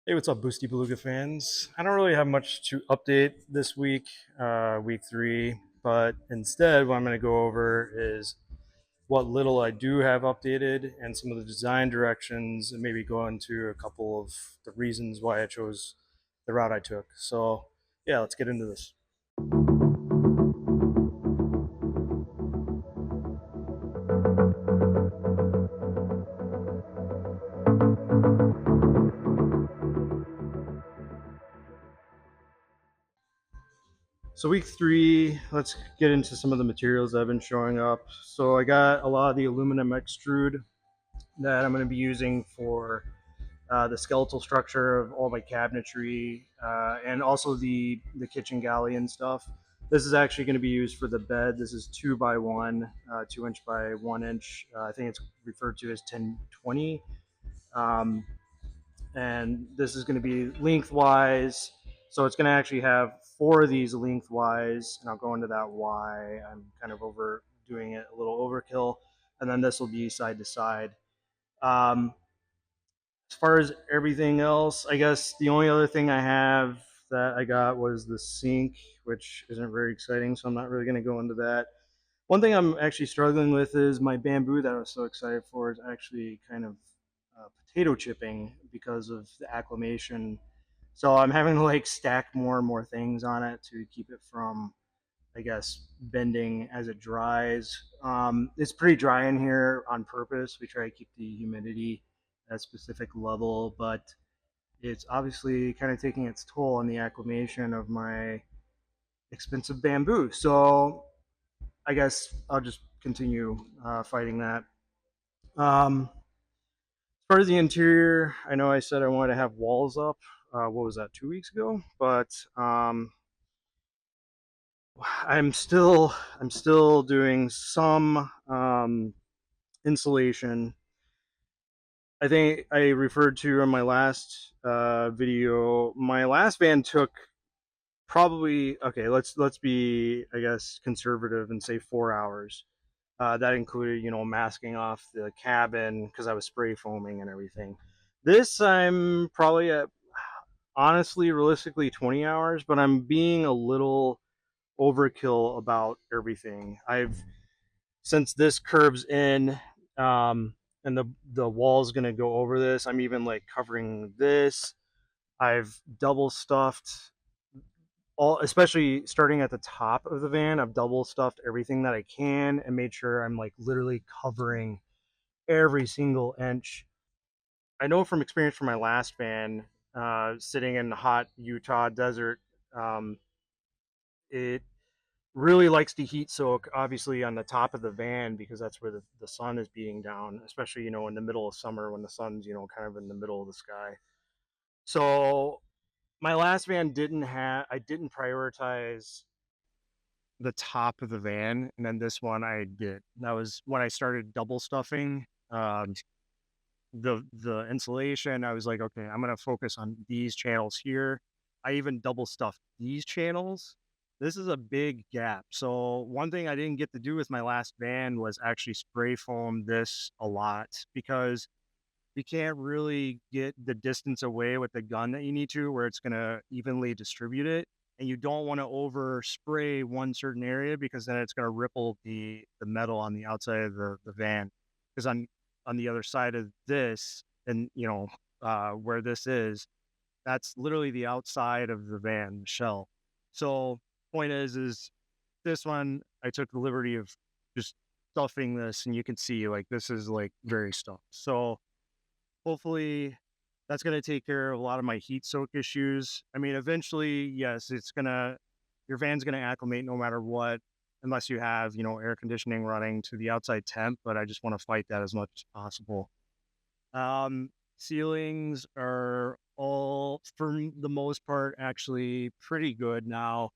Hey, what's up, BoostiBeluga fans? I don't really have much to update this week, week three, but instead, what I'm going to go over is what little I do have updated and some of the design directions, and maybe go into a couple of the reasons why I chose the route I took. So, yeah, let's get into this. So week three, let's get into some of the materials that have been showing up. So I got a lot of the aluminum extrude that I'm going to be using for the skeletal structure of all my cabinetry, and also the kitchen galley and stuff. This is actually going to be used for the bed. This is 2x1, 2 inch by 1 inch. I think it's referred to as 1020. Um, and this is going to be lengthwise. So it's going to actually have four of these lengthwise, and I'll go into that why I'm kind of overdoing it, a little overkill. And then this will be side to side. Um, as far as everything else, I guess the only other thing I have that I got was the sink, which isn't very exciting, so I'm not really going to go into that. One thing I'm actually struggling with is my bamboo that I was so excited for is actually kind of potato chipping because of the acclimation. So I'm having to like stack more and more things on it to keep it from, I guess, bending as it dries. It's pretty dry in here on purpose. We try to keep the humidity at a specific level, but it's obviously kind of taking its toll on the acclimation of my expensive bamboo. So I guess I'll just continue fighting that. As far as the interior, I know I said I wanted to have walls up. What was that, 2 weeks ago? But I'm still doing some insulation. I think I referred to on my last video. My last van took probably, okay. Let's be, I guess, conservative and say 4 hours. That included, masking off the cabin because I was spray foaming and everything. This I'm probably at, honestly, realistically, 20 hours, but I'm being a little overkill about everything. Since this curves in, and the wall's gonna go over this. I'm even like covering this. I've double stuffed all, especially starting at the top of the van. I've double stuffed everything that I can and made sure I'm like literally covering every single inch. I know from experience from my last van, sitting in the hot Utah desert, um, it really likes to heat soak, obviously, on the top of the van because that's where the sun is beating down, especially, in the middle of summer when the sun's, kind of in the middle of the sky. So my last van I didn't prioritize the top of the van, and then this one I did. That was when I started double stuffing the insulation. I was like, okay, I'm gonna focus on these channels here. I even double stuffed these channels. This is a big gap. So one thing I didn't get to do with my last van was actually spray foam this a lot because you can't really get the distance away with the gun that you need to where it's gonna evenly distribute it. And you don't want to over spray one certain area because then it's gonna ripple the metal on the outside of the van. Because on the other side of this, and where this is, that's literally the outside of the van, the shell. So point is this one I took the liberty of just stuffing this, and you can see like this is like very stuffed. So hopefully that's going to take care of a lot of my heat soak issues. I mean, eventually, yes, your van's going to acclimate no matter what, unless you have, air conditioning running to the outside temp, but I just want to fight that as much as possible. Ceilings are all, for the most part, actually pretty good now.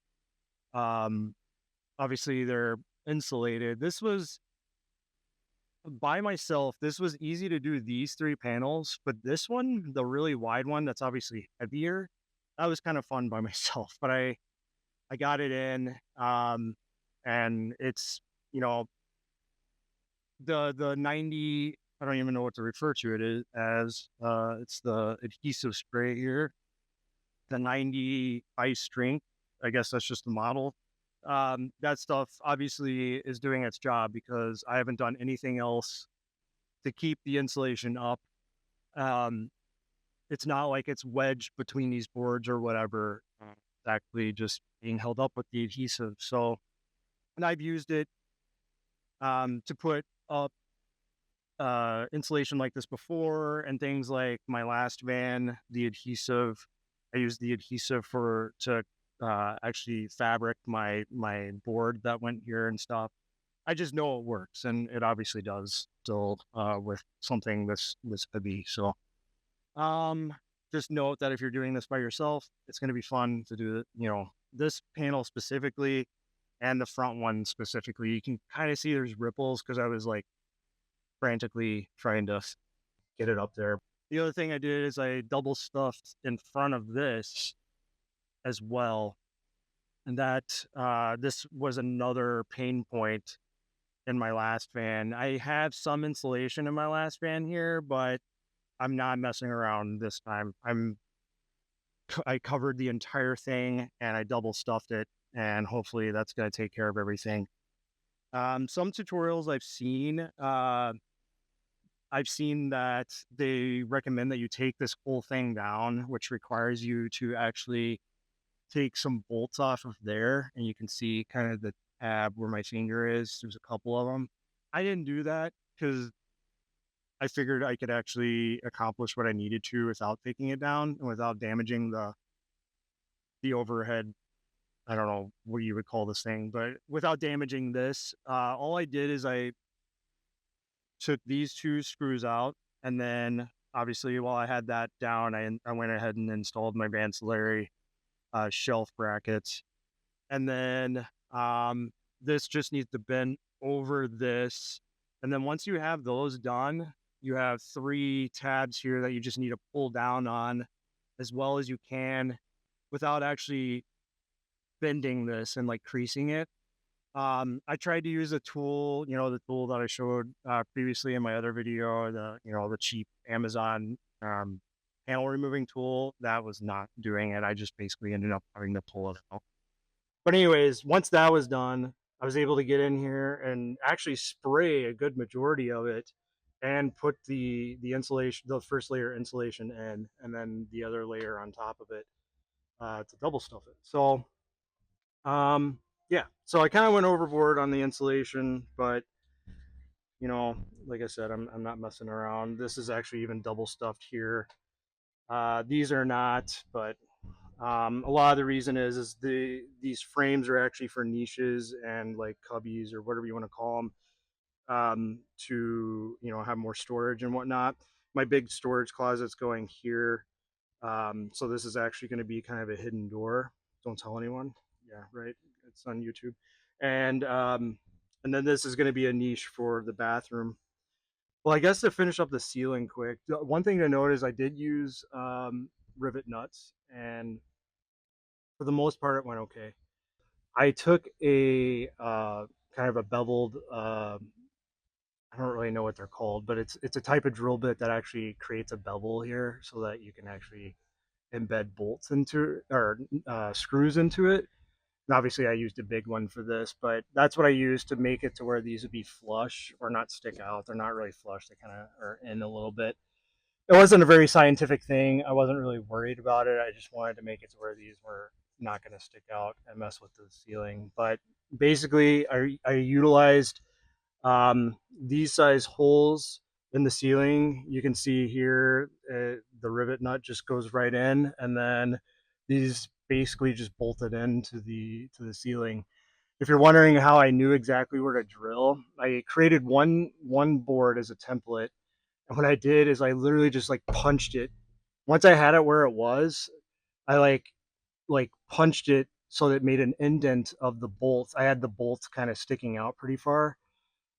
Um, Obviously they're insulated. This was by myself, this was easy to do these three panels, but this one, the really wide one that's obviously heavier, that was kind of fun by myself. But I got it in, and it's, you know the 90 I don't even know what to refer to it as. It's the adhesive spray here, the 90 ice strength. I guess that's just the model. That stuff obviously is doing its job because I haven't done anything else to keep the insulation up. Um, it's not like it's wedged between these boards or whatever. It's actually just being held up with the adhesive. So, and I've used it to put up insulation like this before, and things like my last van, the adhesive. I used the adhesive to actually fabric my board that went here and stuff. I just know it works, and it obviously does still with something this heavy. So um, just note that if you're doing this by yourself, it's going to be fun to do it. You know, this panel specifically and the front one specifically, you can kind of see there's ripples because I was like frantically trying to get it up there. The other thing I did is I double stuffed in front of this as well. And that this was another pain point in my last van. I have some insulation in my last van here, but I'm not messing around this time. I covered the entire thing and I double stuffed it, and hopefully that's going to take care of everything. Some tutorials I've seen that they recommend that you take this whole thing down, which requires you to actually take some bolts off of there, and you can see kind of the tab where my finger is. There's a couple of them. I didn't do that because I figured I could actually accomplish what I needed to without taking it down and without damaging the overhead. I don't know what you would call this thing, but without damaging this, all I did is I took these two screws out, and then obviously while I had that down, I went ahead and installed my ancillary shelf brackets, and then this just needs to bend over this, and then once you have those done, you have 3 tabs here that you just need to pull down on as well as you can without actually bending this and like creasing it. I tried to use a tool, you know, the tool that I showed previously in my other video, the cheap Amazon panel removing tool. That was not doing it. I just basically ended up having to pull it out. But anyways, once that was done, I was able to get in here and actually spray a good majority of it and put the insulation, the first layer insulation in, and then the other layer on top of it to double stuff it. So um, yeah, so I kind of went overboard on the insulation, but you know, like I said, I'm not messing around. This is actually even double stuffed here. These are not, but a lot of the reason is these frames are actually for niches and like cubbies or whatever you want to call them, to have more storage and whatnot. My big storage closet's going here, so this is actually going to be kind of a hidden door. Don't tell anyone. Yeah, right. It's on YouTube, and and then this is going to be a niche for the bathroom. Well, I guess to finish up the ceiling quick, one thing to note is I did use rivet nuts, and for the most part, it went okay. I took a kind of a beveled. I don't really know what they're called, but it's a type of drill bit that actually creates a bevel here, so that you can actually embed bolts into or screws into it. And obviously, I used a big one for this, but that's what I used to make it to where these would be flush or not stick out. They're not really flush; they kind of are in a little bit. It wasn't a very scientific thing. I wasn't really worried about it. I just wanted to make it to where these were not going to stick out and mess with the ceiling. But basically, I utilized these size holes in the ceiling. You can see here the rivet nut just goes right in, and then these basically just bolted into the ceiling. If you're wondering how I knew exactly where to drill, I created one board as a template, and what I did is I literally just like punched it. Once I had it where it was, I like punched it so that it made an indent of the bolts. I had the bolts kind of sticking out pretty far,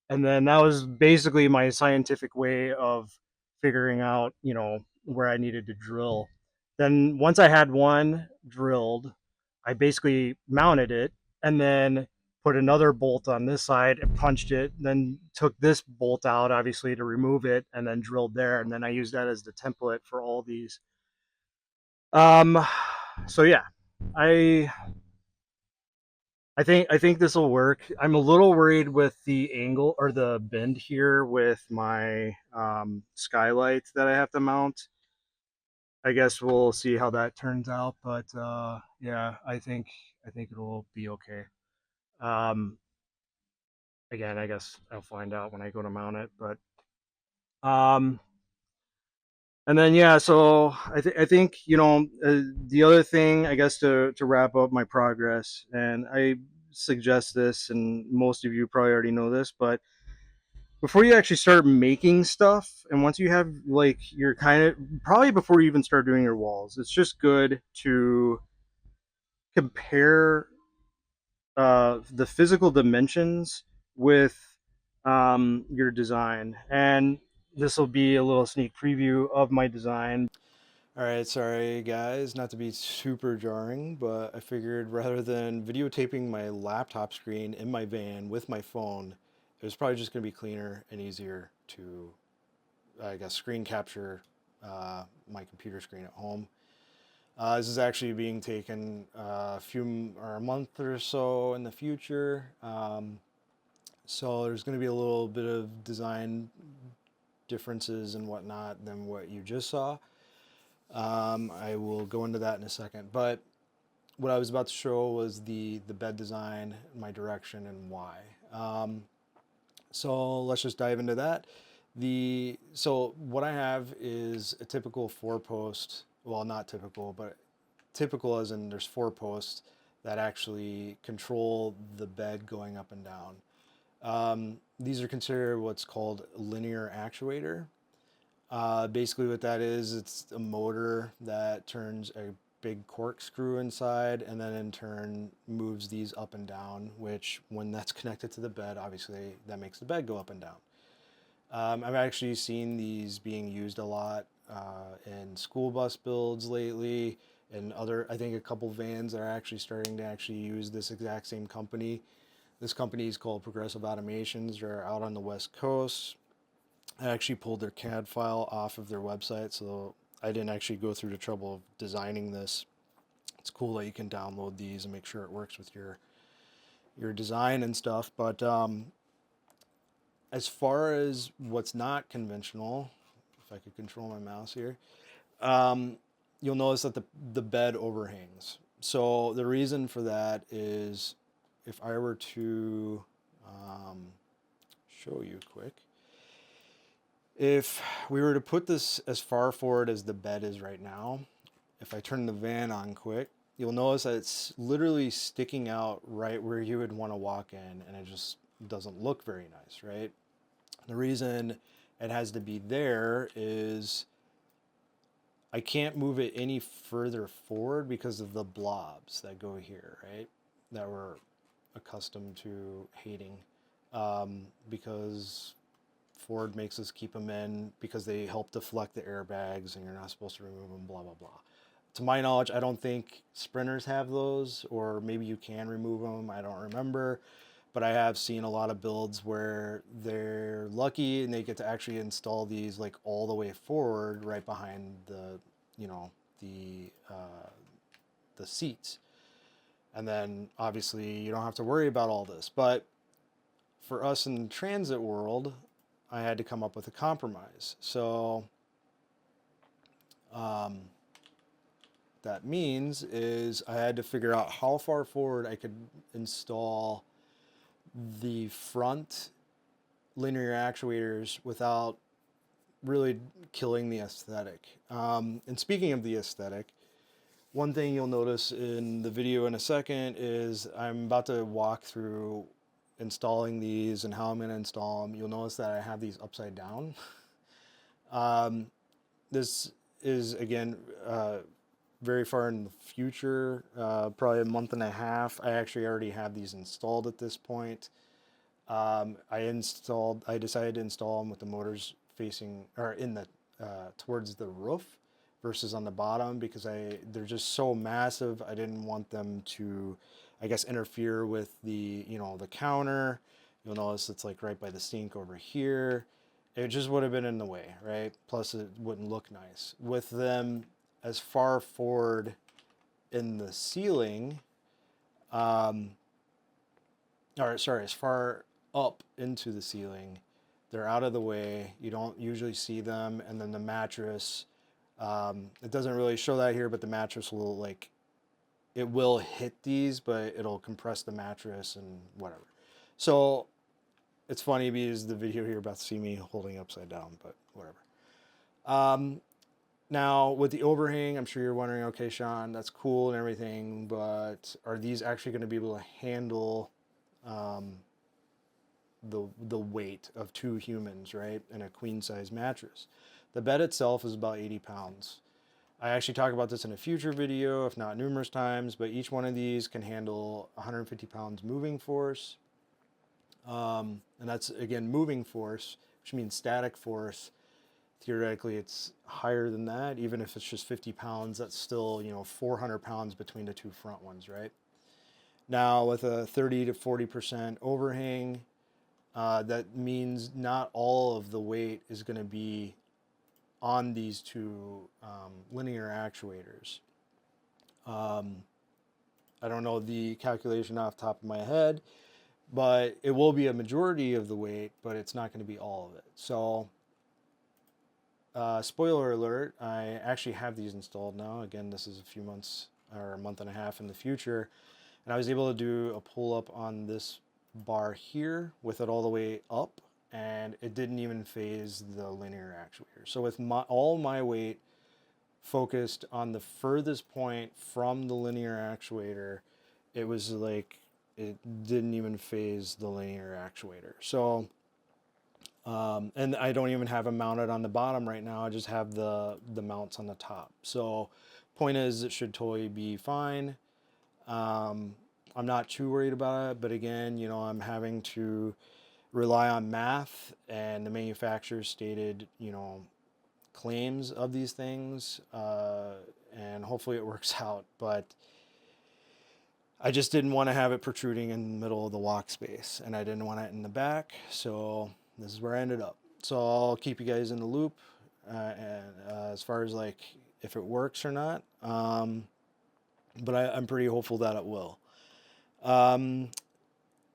and then that was basically my scientific way of figuring out where I needed to drill. Then once I had one drilled, I basically mounted it and then put another bolt on this side and punched it, then took this bolt out obviously to remove it, and then drilled there, and then I used that as the template for all these. um so yeah, i I think this will work. I'm a little worried with the angle or the bend here with my skylight that I have to mount. I guess we'll see how that turns out, but yeah, I think it'll be okay. Um, Again, I guess I'll find out when I go to mount it, but um, and then yeah, so I think the other thing, I guess, to wrap up my progress, and I suggest this, and most of you probably already know this, but before you actually start making stuff, and once you have like your kind of, probably before you even start doing your walls, it's just good to compare the physical dimensions with your design. And this will be a little sneak preview of my design. All right, sorry guys, not to be super jarring, but I figured rather than videotaping my laptop screen in my van with my phone, it was probably just going to be cleaner and easier to, I guess, screen capture my computer screen at home. This is actually being taken a month or so in the future. So there's going to be a little bit of design differences and whatnot than what you just saw. I will go into that in a second. But what I was about to show was the bed design, my direction, and why. So let's just dive into that. So what I have is a typical four post. Well, not typical, but typical as in there's four posts that actually control the bed going up and down. These are considered what's called linear actuator. Basically, what that is, it's a motor that turns a big corkscrew inside and then in turn moves these up and down, which when that's connected to the bed, obviously that makes the bed go up and down. I've actually seen these being used a lot in school bus builds lately, and other, I think a couple vans that are actually starting to actually use this exact same company. This company is called Progressive Automations. They're out on the West Coast. I actually pulled their CAD file off of their website, so I didn't actually go through the trouble of designing this. It's cool that you can download these and make sure it works with your design and stuff. But as far as what's not conventional, if I could control my mouse here, um, you'll notice that the bed overhangs. So the reason for that is, if I were to show you quick, if we were to put this as far forward as the bed is right now, if I turn the van on quick, you'll notice that it's literally sticking out right where you would want to walk in, and it just doesn't look very nice, right? The reason it has to be there is I can't move it any further forward because of the blobs that go here, right? That we're accustomed to hating, because Ford makes us keep them in because they help deflect the airbags and you're not supposed to remove them, blah, blah, blah. To my knowledge, I don't think Sprinters have those, or maybe you can remove them. I don't remember. But I have seen a lot of builds where they're lucky and they get to actually install these like all the way forward right behind the, you know, the seats. And then obviously you don't have to worry about all this. But for us in the transit world, I had to come up with a compromise. So that means is I had to figure out how far forward I could install the front linear actuators without really killing the aesthetic. And speaking of the aesthetic, one thing you'll notice in the video in a second is I'm about to walk through installing these and how I'm going to install them. You'll notice that I have these upside down. This is, again, very far in the future, probably a month and a half. I actually already have these installed at this point. I decided to install them with the motors facing, or in the, towards the roof versus on the bottom, because they're just so massive. I didn't want them to I guess, interfere with the, you know, the counter. You'll notice it's like right by the sink over here. It just would have been in the way, right? Plus, it wouldn't look nice. With them as far forward in the ceiling, or sorry, as far up into the ceiling, they're out of the way. You don't usually see them. And then the mattress, it doesn't really show that here, but the mattress will like, it will hit these, but it'll compress the mattress and whatever. So it's funny because the video here you're about to see me holding upside down, but whatever. Um, Now with the overhang, I'm sure you're wondering, okay, Sean, that's cool and everything, but are these actually going to be able to handle um, the weight of 2 humans, right, in a queen size mattress? The bed itself is about 80 pounds. I actually talk about this in a future video, if not numerous times, but each one of these can handle 150 pounds moving force. And that's, again, moving force, which means static force. Theoretically, it's higher than that. Even if it's just 50 pounds, that's still, you know, 400 pounds between the 2 front ones, right? Now, with a 30 to 40% overhang, that means not all of the weight is going to be on these 2 linear actuators. I don't know the calculation off the top of my head, but it will be a majority of the weight, but it's not going to be all of it. So, spoiler alert, I actually have these installed now. Again, this is a few months or a month and a half in the future. And I was able to do a pull up on this bar here with it all the way up, and it didn't even phase the linear actuator. So with all my weight focused on the furthest point from the linear actuator, it was like it didn't even phase the linear actuator. So, and I don't even have them mounted on the bottom right now. I just have the mounts on the top. So, point is, it should totally be fine. I'm not too worried about it, but again, you know, I'm having to rely on math and the manufacturer's stated, you know, claims of these things, and hopefully it works out. But I just didn't want to have it protruding in the middle of the walk space, and I didn't want it in the back, so this is where I ended up. So I'll keep you guys in the loop, as far as like if it works or not. But I'm pretty hopeful that it will. Um,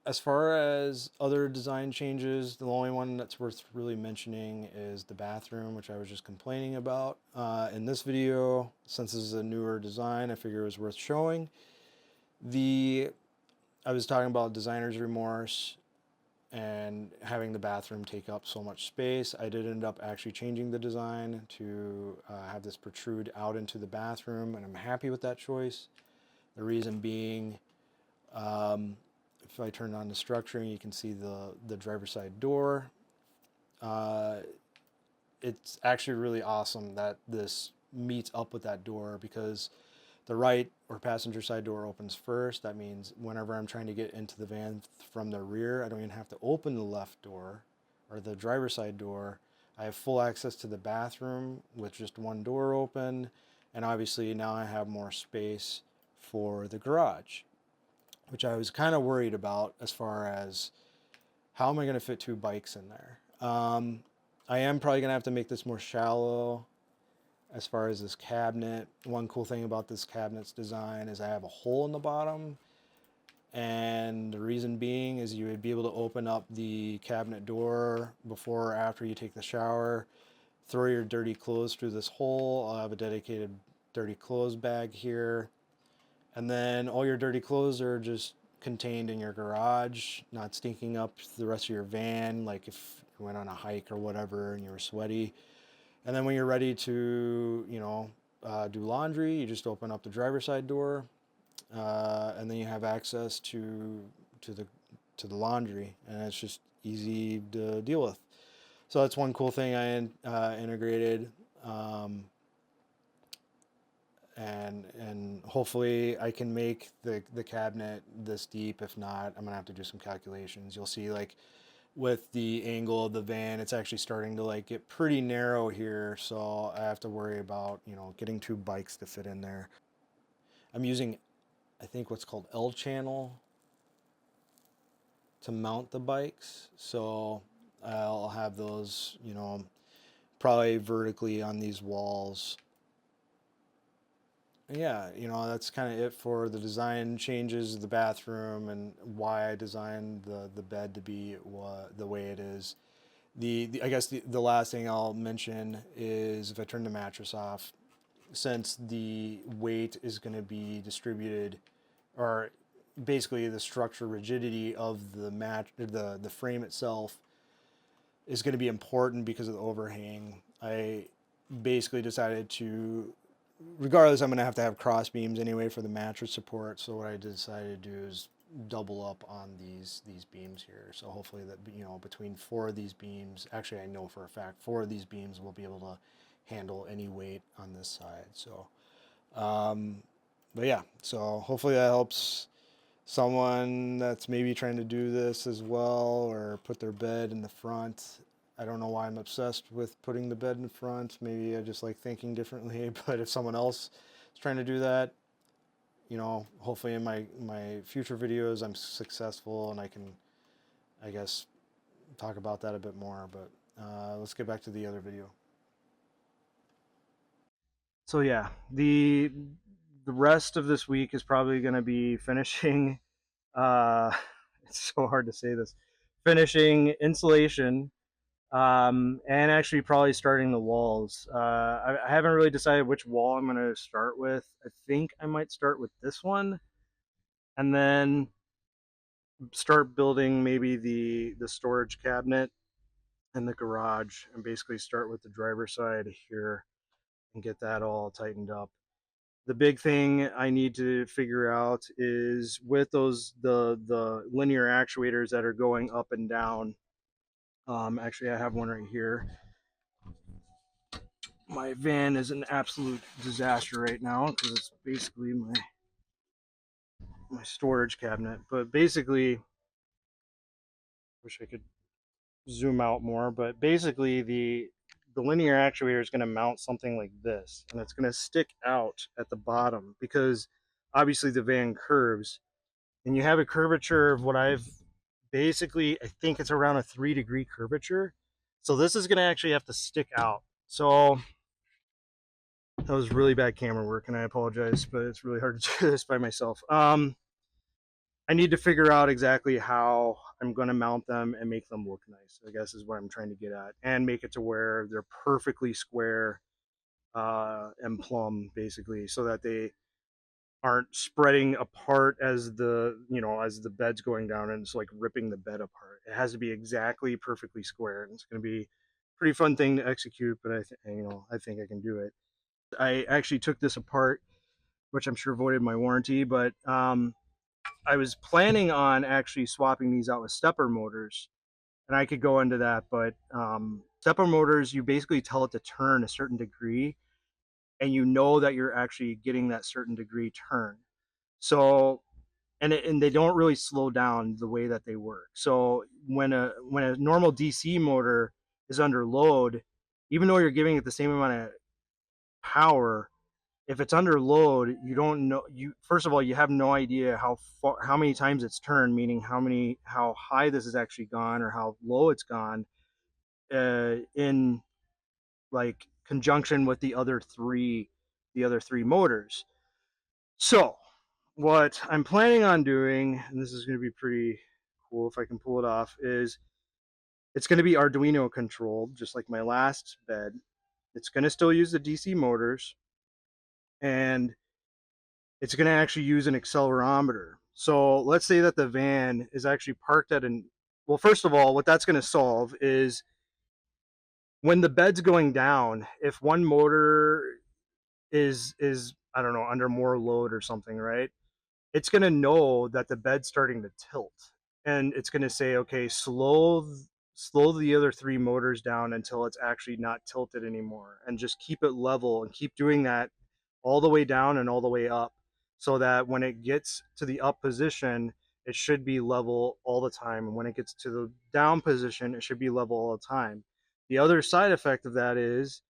as far as other design changes, the only one that's worth really mentioning is the bathroom, which I was just complaining about. In this video, since this is a newer design, I figure it was worth showing. I was talking about designer's remorse and having the bathroom take up so much space. I did end up actually changing the design to have this protrude out into the bathroom, and I'm happy with that choice. The reason being, if I turn on the structuring, you can see the driver's side door. It's actually really awesome that this meets up with that door, because the right or passenger side door opens first. That means whenever I'm trying to get into the van from the rear, I don't even have to open the left door or the driver's side door. I have full access to the bathroom with just one door open. And obviously now I have more space for the garage, which I was kind of worried about as far as how am I going to fit 2 bikes in there. I am probably going to have to make this more shallow as far as this cabinet. One cool thing about this cabinet's design is I have a hole in the bottom, and the reason being is you would be able to open up the cabinet door before or after you take the shower, throw your dirty clothes through this hole. I'll have a dedicated dirty clothes bag here, and then all your dirty clothes are just contained in your garage, not stinking up the rest of your van, like if you went on a hike or whatever and you were sweaty. And then when you're ready to, you know, do laundry, you just open up the driver's side door, and then you have access to the to the laundry, and it's just easy to deal with. So that's one cool thing I integrated, and hopefully I can make the cabinet this deep. If not, I'm gonna have to do some calculations. You'll see, like, with the angle of the van, it's actually starting to like get pretty narrow here, so I have to worry about, you know, getting 2 bikes to fit in there. I'm using I think what's called L channel to mount the bikes. So I'll have those, you know, probably vertically on these walls. Yeah, you know, that's kind of it for the design changes of the bathroom and why I designed the bed to be the way it is. I guess the last thing I'll mention is if I turn the mattress off, since the weight is going to be distributed, or basically the structure rigidity of the frame itself is going to be important because of the overhang. I basically decided to, regardless, I'm going to have cross beams anyway for the mattress support. So what I decided to do is double up on these beams here. So hopefully that, you know, between four of these beams, actually I know for a fact four of these beams will be able to handle any weight on this side. So, but yeah, so hopefully that helps someone that's maybe trying to do this as well or put their bed in the front. I don't know why I'm obsessed with putting the bed in front. Maybe I just like thinking differently. But if someone else is trying to do that, you know, hopefully in my future videos I'm successful and I can, I guess, talk about that a bit more. But let's get back to the other video. So yeah, the rest of this week is probably going to be finishing. Uh, it's so hard to say this. Finishing insulation, and actually probably starting the walls. I haven't really decided which wall I'm going to start with. I think I might start with this one, and then start building maybe the storage cabinet and the garage, and basically start with the driver's side here and get that all tightened up. The big thing I need to figure out is with the linear actuators that are going up and down. Actually, I have one right here. My van is an absolute disaster right now because it's basically my storage cabinet. But basically, wish I could zoom out more. But basically, the linear actuator is going to mount something like this, and it's going to stick out at the bottom because obviously the van curves, and you have a curvature of what I've basically, I think it's around a 3-degree curvature. So this is going to actually have to stick out. So that was really bad camera work, and I apologize, but it's really hard to do this by myself. I need to figure out exactly how I'm going to mount them and make them look nice, I guess is what I'm trying to get at, and make it to where they're perfectly square and plumb, basically, so that they aren't spreading apart as the bed's going down and it's like ripping the bed apart. It has to be exactly perfectly square, and it's going to be a pretty fun thing to execute. But I think I can do it. I actually took this apart, which I'm sure voided my warranty, but I was planning on actually swapping these out with stepper motors, and I could go into that. But stepper motors, you basically tell it to turn a certain degree, and you know that you're actually getting that certain degree turn. So, and they don't really slow down the way that they work. So when a normal DC motor is under load, even though you're giving it the same amount of power, if it's under load, you don't know. You first of all, you have no idea how many times it's turned, meaning how high this has actually gone or how low it's gone, in like conjunction with the other three motors. So what I'm planning on doing, and this is going to be pretty cool if I can pull it off, is it's going to be Arduino controlled, just like my last bed. It's going to still use the DC motors, and it's going to actually use an accelerometer. So let's say that the van is actually parked at an, well, first of all, what that's going to solve is when the bed's going down, if one motor is I don't know, under more load or something, right? It's going to know that the bed's starting to tilt, and it's going to say, okay, slow the other three motors down until it's actually not tilted anymore, and just keep it level and keep doing that all the way down and all the way up, so that when it gets to the up position, it should be level all the time, and when it gets to the down position, it should be level all the time. The other side effect of that is,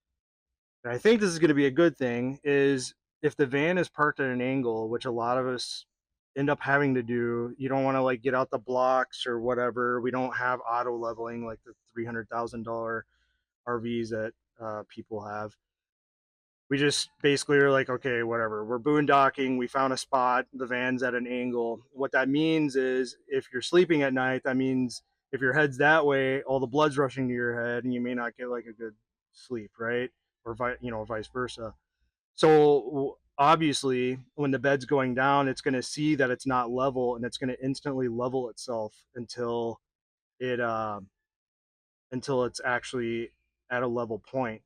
and I think this is going to be a good thing, is if the van is parked at an angle, which a lot of us end up having to do. You don't want to like get out the blocks or whatever. We don't have auto leveling like the $300,000 RVs that people have. We just basically are like, okay, whatever. We're boondocking. We found a spot. The van's at an angle. What that means is if you're sleeping at night, that means if your head's that way, all the blood's rushing to your head, and you may not get like a good sleep, right? Or vice versa. So obviously, when the bed's going down, it's going to see that it's not level, and it's going to instantly level itself it until it's actually at a level point.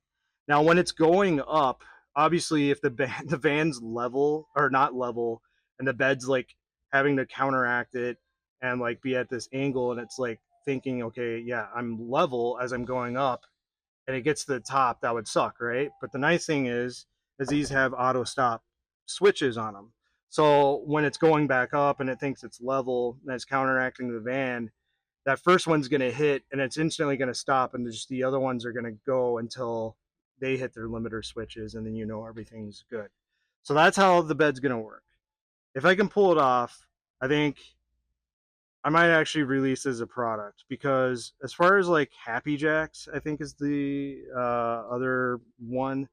Now, when it's going up, obviously, if the van's level or not level, and the bed's like having to counteract it and like be at this angle, and it's like thinking, okay, yeah, I'm level as I'm going up, and it gets to the top, that would suck, right? But the nice thing is these have auto stop switches on them. So when it's going back up and it thinks it's level and it's counteracting the van, that first one's going to hit and it's instantly going to stop, and just the other ones are going to go until they hit their limiter switches, and then everything's good. So that's how the bed's going to work. If I can pull it off, I think I might actually release as a product, because as far as like Happy Jacks, I think is the other one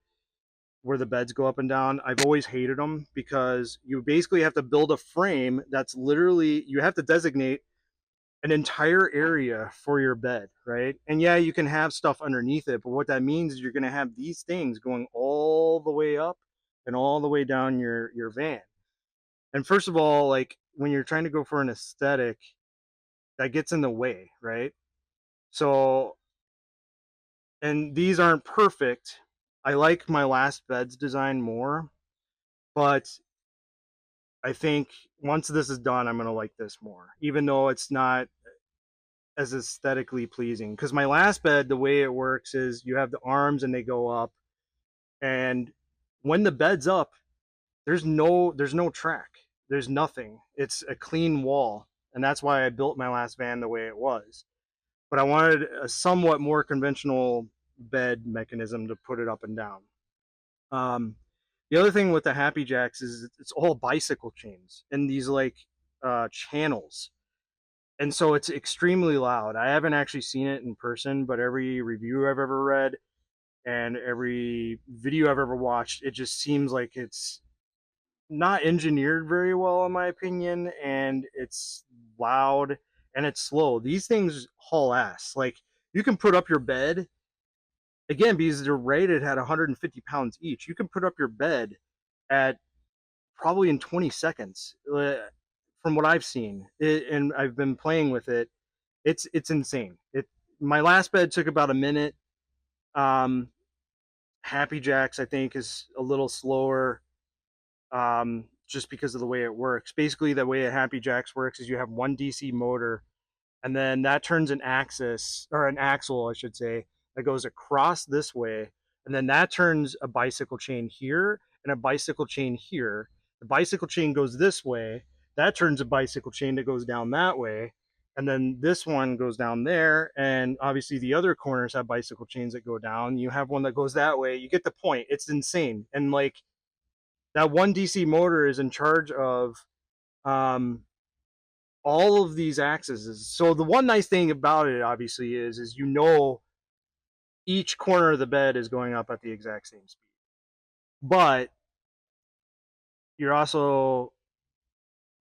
where the beds go up and down. I've always hated them because you basically have to build a frame that's literally, you have to designate an entire area for your bed, right? And yeah, you can have stuff underneath it, but what that means is you're going to have these things going all the way up and all the way down your van. And first of all, like when you're trying to go for an aesthetic, that gets in the way, right? So, and these aren't perfect. I like my last bed's design more, but I think once this is done, I'm going to like this more, even though it's not as aesthetically pleasing. Because my last bed, the way it works is you have the arms and they go up, and when the bed's up, there's no track, there's nothing. It's a clean wall, and that's why I built my last van the way it was. But I wanted a somewhat more conventional bed mechanism to put it up and down. Um, the other thing with the Happy Jacks is it's all bicycle chains and these like channels, and so it's extremely loud. I haven't actually seen it in person, but every review I've ever read and every video I've ever watched, it just seems like it's not engineered very well, in my opinion, and it's loud and it's slow. These things haul ass. Like you can put up your bed again because they're rated at 150 pounds each. You can put up your bed at probably in 20 seconds, from what I've seen. And I've been playing with it. It's insane. My last bed took about a minute. Um, Happy Jacks, I think, is a little slower, just because of the way it works. Basically, the way a Happy Jacks works is you have one DC motor, and then that turns an axis, or an axle, I should say, that goes across this way, and then that turns a bicycle chain here and a bicycle chain here. The bicycle chain goes this way, that turns a bicycle chain that goes down that way, and then this one goes down there, and obviously the other corners have bicycle chains that go down. You have one that goes that way. You get the point. It's insane. And like that one DC motor is in charge of um, all of these axes. So the one nice thing about it, obviously, is each corner of the bed is going up at the exact same speed. But you're also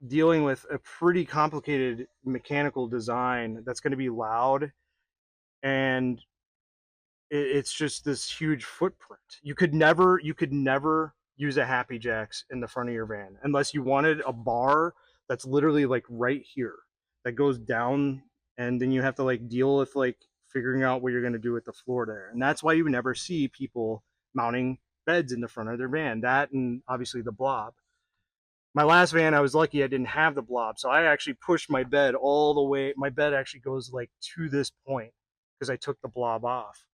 dealing with a pretty complicated mechanical design that's going to be loud, and it's just this huge footprint. You could never use a Happy Jacks in the front of your van unless you wanted a bar that's literally like right here that goes down, and then you have to like deal with like figuring out what you're going to do with the floor there. And that's why you never see people mounting beds in the front of their van. That, and obviously the blob. My last van, I was lucky I didn't have the blob, so I actually pushed my bed all the way. My bed actually goes like to this point because I took the blob off.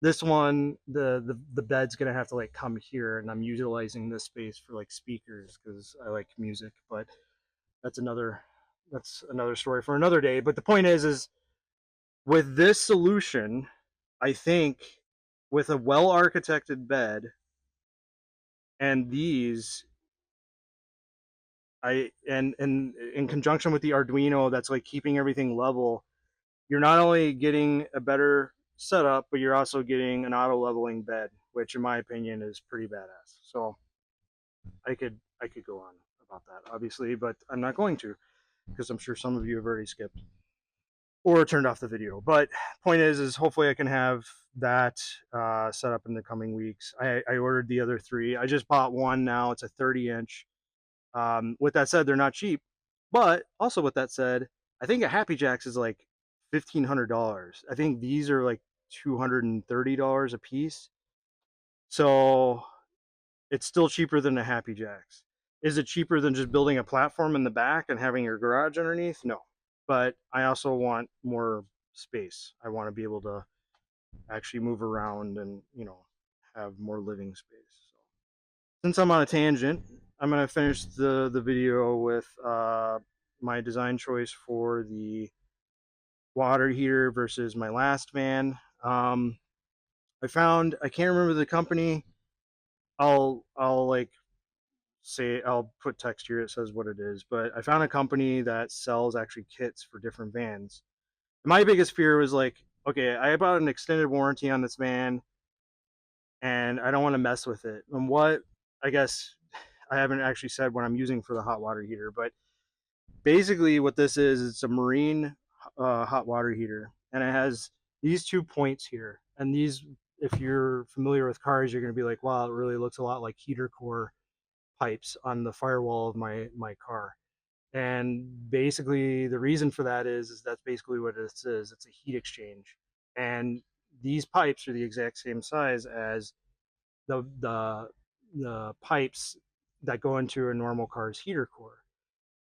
This one, the bed's gonna have to like come here, and I'm utilizing this space for like speakers because I like music. But that's another that's another story for another day. But the point is with this solution, I think with a well architected bed and these, I and in conjunction with the Arduino, that's like keeping everything level. You're not only getting a better setup, but you're also getting an auto leveling bed, which in my opinion is pretty badass. So I could go on about that, obviously, but I'm not going to because I'm sure some of you have already skipped or turned off the video. But point is hopefully I can have that set up in the coming weeks. I ordered the other three. I just bought one now. It's a 30-inch. With that said, they're not cheap. But also with that said, I think a Happy Jacks is like $1,500. I think these are like $230 a piece. So it's still cheaper than a Happy Jacks. Is it cheaper than just building a platform in the back and having your garage underneath? No. But I also want more space. I want to be able to actually move around and, have more living space. So since I'm on a tangent, I'm going to finish the video with my design choice for the water heater versus my last van. I can't remember the company. I'll like say I'll put text here. It says what it is, but I found a company that sells actually kits for different vans. My biggest fear was like, okay, I bought an extended warranty on this van, and I don't want to mess with it. And what I guess I haven't actually said what I'm using for the hot water heater, but basically what this is, it's a marine hot water heater, and it has these 2 points here. And these, if you're familiar with cars, you're going to be like, wow, it really looks a lot like heater core pipes on the firewall of my car. And basically, the reason for that is that's basically what this is. It's a heat exchange, and these pipes are the exact same size as the pipes that go into a normal car's heater core.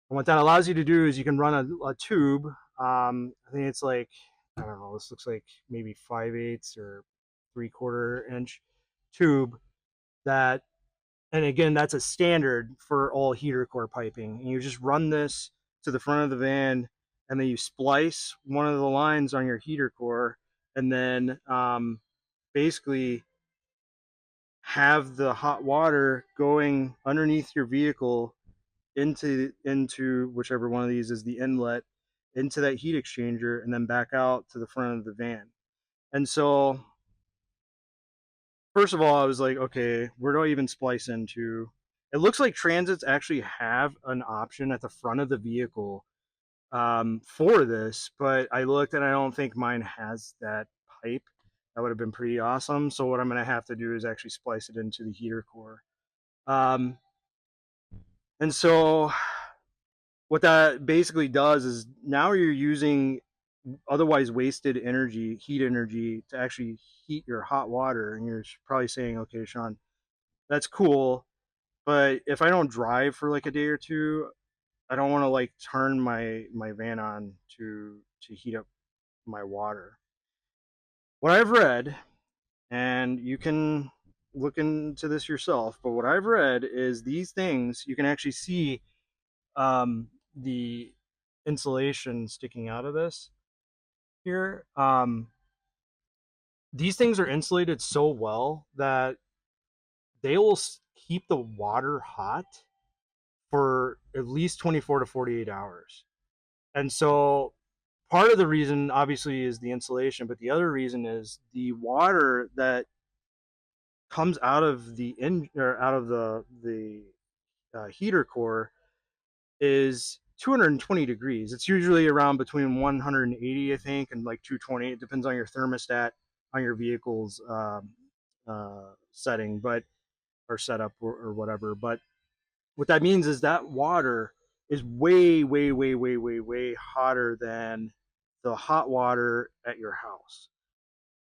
And what that allows you to do is you can run a tube. I think it's like, I don't know. This looks like maybe 5/8 or 3/4 inch tube that, and again, that's a standard for all heater core piping. And you just run this to the front of the van, and then you splice one of the lines on your heater core, and then basically have the hot water going underneath your vehicle into whichever one of these is the inlet, into that heat exchanger, and then back out to the front of the van. And so first of all, I was like, okay, where do I even splice into? It looks like Transits actually have an option at the front of the vehicle for this, but I looked and I don't think mine has that pipe. That would have been pretty awesome. So what I'm going to have to do is actually splice it into the heater core. Um, and so what that basically does is now you're using otherwise wasted energy, heat energy, to actually heat your hot water. And you're probably saying, okay, Sean, that's cool, but if I don't drive for like a day or two, I don't want to like turn my van on to heat up my water. What I've read, and you can look into this yourself, but what I've read is these things you can actually see the insulation sticking out of this here. These things are insulated so well that they will keep the water hot for at least 24 to 48 hours. And so part of the reason obviously is the insulation, but the other reason is the water that comes out of the out of the heater core is 220 degrees. It's usually around between 180, I think, and like 220. It depends on your thermostat on your vehicle's setting, but or setup or whatever. But what that means is that water is way, way, way, way, way, way hotter than the hot water at your house.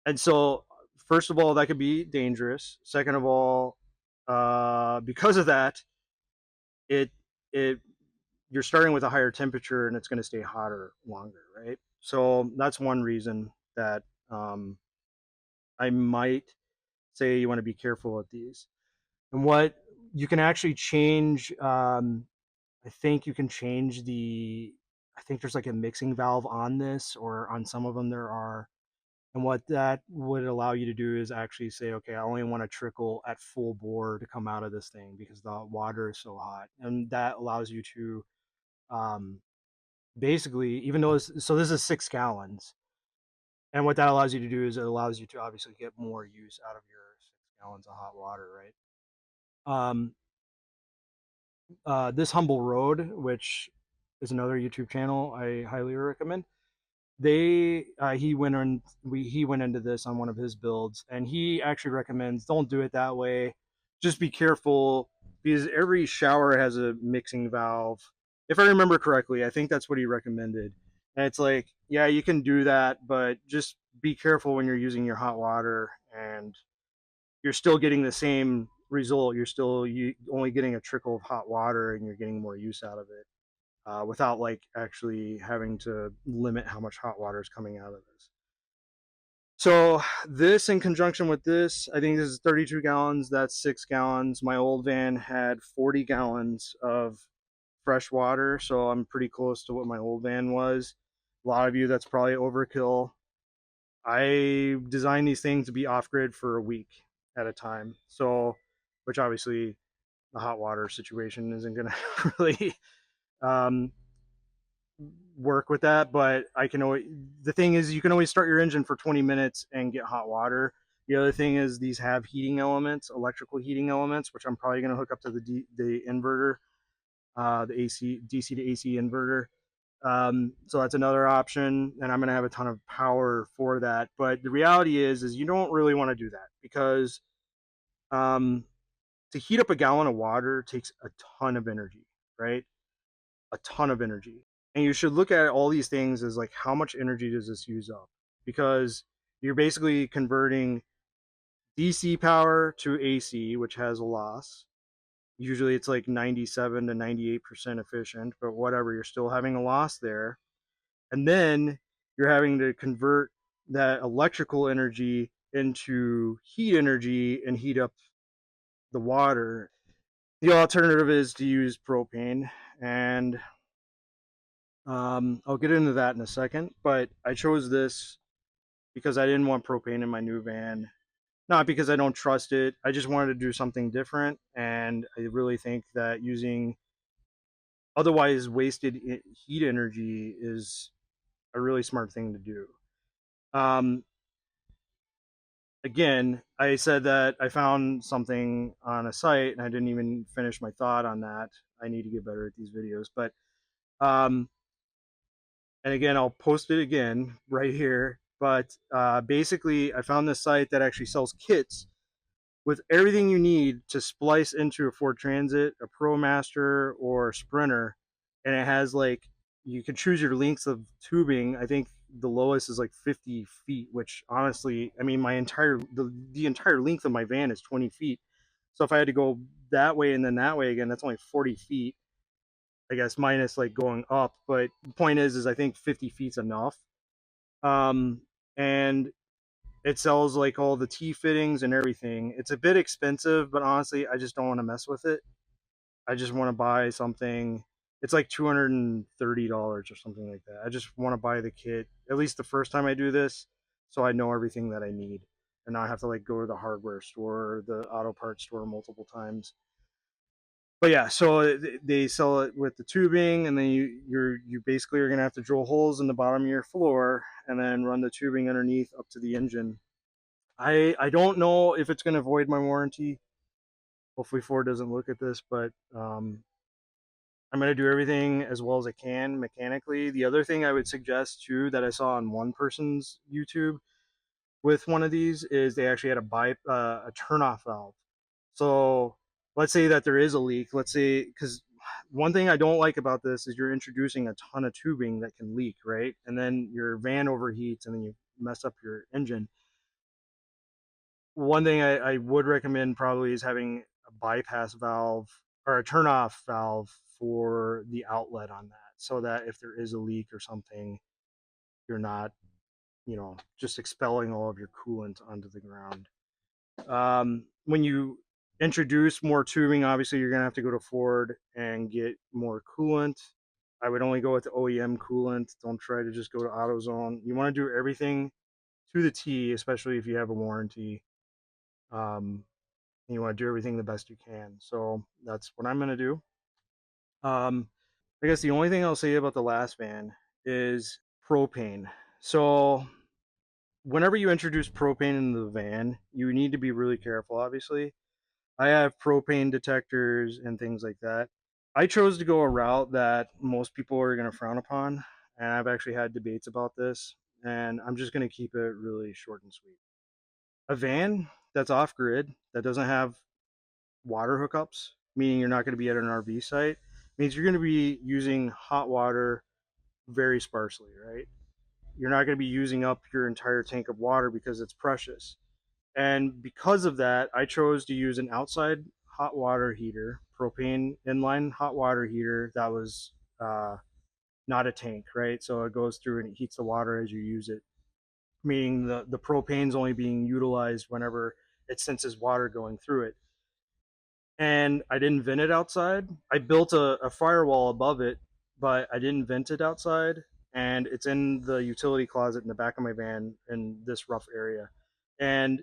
And so, first of all, that could be dangerous. Second of all, because of that, it it you're starting with a higher temperature and it's going to stay hotter longer, right? So that's one reason that I might say you want to be careful with these. And what you can actually change, I think you can change I think there's like a mixing valve on this, or on some of them there are. And what that would allow you to do is actually say, okay, I only want a trickle at full bore to come out of this thing because the water is so hot. And that allows you to um, basically, even though so this is 6 gallons. And what that allows you to do is it allows you to obviously get more use out of your 6 gallons of hot water, right? Um, this Humble Road, which is another YouTube channel I highly recommend. He went on he went into this on one of his builds, and he actually recommends don't do it that way. Just be careful because every shower has a mixing valve. If I remember correctly, I think that's what he recommended. And it's like, yeah, you can do that, but just be careful when you're using your hot water, and you're still getting the same result. You're still only getting a trickle of hot water, and you're getting more use out of it without like actually having to limit how much hot water is coming out of this. So this in conjunction with this, I think this is 32 gallons. That's 6 gallons. My old van had 40 gallons of fresh water, so I'm pretty close to what my old van was. A lot of you, that's probably overkill. I designed these things to be off grid for a week at a time. So, which obviously the hot water situation isn't going to really um, work with that, but I can always, the thing is you can always start your engine for 20 minutes and get hot water. The other thing is these have heating elements, electrical heating elements, which I'm probably going to hook up to the inverter, the AC DC to AC inverter. So that's another option, and I'm going to have a ton of power for that. But the reality is you don't really want to do that because um, to heat up a gallon of water takes a ton of energy, right? A ton of energy. And you should look at all these things as like how much energy does this use up? Because you're basically converting DC power to AC, which has a loss. Usually it's like 97 to 98% efficient, but whatever, you're still having a loss there. And then you're having to convert that electrical energy into heat energy and heat up the water. The alternative is to use propane, and I'll get into that in a second, but I chose this because I didn't want propane in my new van. Not because I don't trust it. I just wanted to do something different, and I really think that using otherwise wasted heat energy is a really smart thing to do. Um, Again, I said that I found something on a site, and I didn't even finish my thought on that. I need to get better at these videos, but um, and again, I'll post it again right here. But basically, I found this site that actually sells kits with everything you need to splice into a Ford Transit, a ProMaster, or a Sprinter, and it has like you can choose your lengths of tubing. I think the lowest is like 50 feet, which honestly, I mean, the entire length of my van is 20 feet. So if I had to go that way and then that way again, that's only 40 feet. I guess minus like going up. But the point is I think 50 feet's enough. Um, and it sells like all the T fittings and everything. It's a bit expensive, but honestly, I just don't want to mess with it. I just want to buy something. It's like $230 or something like that. I just want to buy the kit at least the first time I do this, so I know everything that I need, and not have to like go to the hardware store or the auto parts store multiple times. But yeah, so they sell it with the tubing, and then you basically are gonna have to drill holes in the bottom of your floor and then run the tubing underneath up to the engine. I don't know if it's going to void my warranty. Hopefully Ford doesn't look at this, but I'm going to do everything as well as I can mechanically. The other thing I would suggest too that I saw on one person's YouTube with one of these is they actually had a turnoff valve. So let's say that there is a leak. Let's say because one thing I don't like about this is you're introducing a ton of tubing that can leak, right? And then your van overheats, and then you mess up your engine. One thing I would recommend probably is having a bypass valve or a turnoff valve for the outlet on that, so that if there is a leak or something, you're not, just expelling all of your coolant onto the ground. When you introduce more tubing, obviously you're gonna have to go to Ford and get more coolant. I would only go with the OEM coolant. Don't try to just go to AutoZone. You want to do everything to the T, especially if you have a warranty. Um, and you want to do everything the best you can. So that's what I'm going to do. Um, I guess the only thing I'll say about the last van is propane. So whenever you introduce propane into the van, you need to be really careful, obviously. I have propane detectors and things like that. I chose to go a route that most people are going to frown upon, and I've actually had debates about this, and I'm just going to keep it really short and sweet. A van that's off grid, that doesn't have water hookups, meaning you're not going to be at an RV site, means you're going to be using hot water very sparsely, right? You're not going to be using up your entire tank of water because it's precious. And because of that, I chose to use an outside hot water heater, propane inline hot water heater that was uh, not a tank, right? So it goes through and it heats the water as you use it, meaning the propane's only being utilized whenever it senses water going through it. And I didn't vent it outside. I built a firewall above it, but I didn't vent it outside. And it's in the utility closet in the back of my van in this rough area. And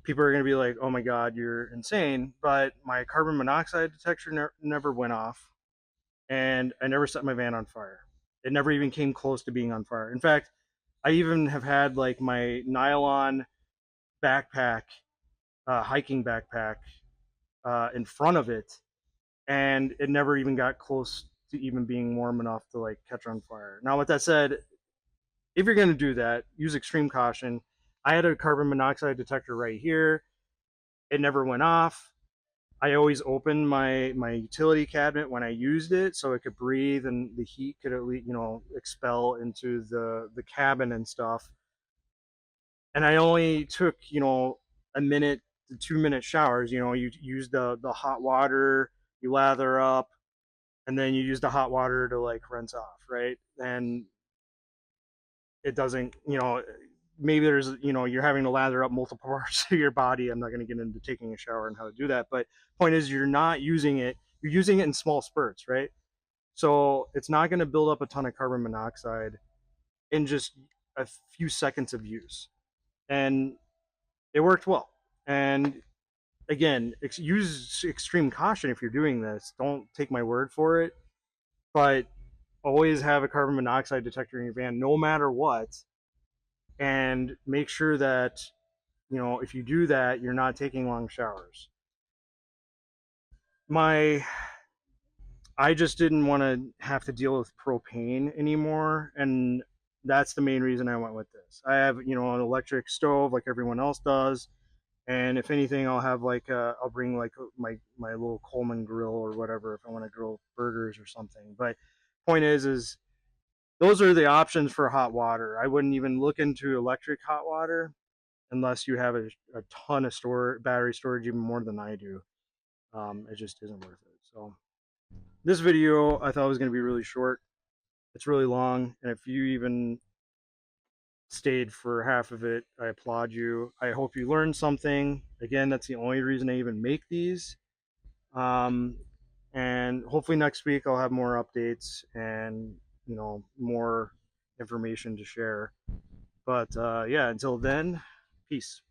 people are going to be like, oh my God, you're insane. But my carbon monoxide detector never went off. And I never set my van on fire. It never even came close to being on fire. In fact, I even have had like my nylon backpack, hiking backpack, in front of it, and it never even got close to even being warm enough to like catch on fire. Now, with that said, if you're going to do that, use extreme caution. I had a carbon monoxide detector right here. It never went off. I always opened my utility cabinet when I used it so it could breathe and the heat could at least expel into the cabin and stuff. And I only took a minute to 2 minute showers. You use the hot water, you lather up, and then you use the hot water to like rinse off, right? And it doesn't, maybe there's, you're having to lather up multiple parts of your body. I'm not going to get into taking a shower and how to do that, but point is, you're not using it. You're using it in small spurts, right? So it's not going to build up a ton of carbon monoxide in just a few seconds of use, and it worked well. And again, use extreme caution if you're doing this. Don't take my word for it, but always have a carbon monoxide detector in your van, no matter what, and make sure that if you do that, you're not taking long showers. My I just didn't want to have to deal with propane anymore, and that's the main reason I went with this. I have an electric stove like everyone else does, and if anything, I'll have like I'll bring like my little Coleman grill or whatever if I want to grill burgers or something. But point is those are the options for hot water. I wouldn't even look into electric hot water unless you have a ton of battery storage, even more than I do. It just isn't worth it. So this video I thought was going to be really short. It's really long, and if you even stayed for half of it, I applaud you. I hope you learned something. Again, that's the only reason I even make these. Um, and hopefully next week I'll have more updates and more information to share. But yeah, until then, peace.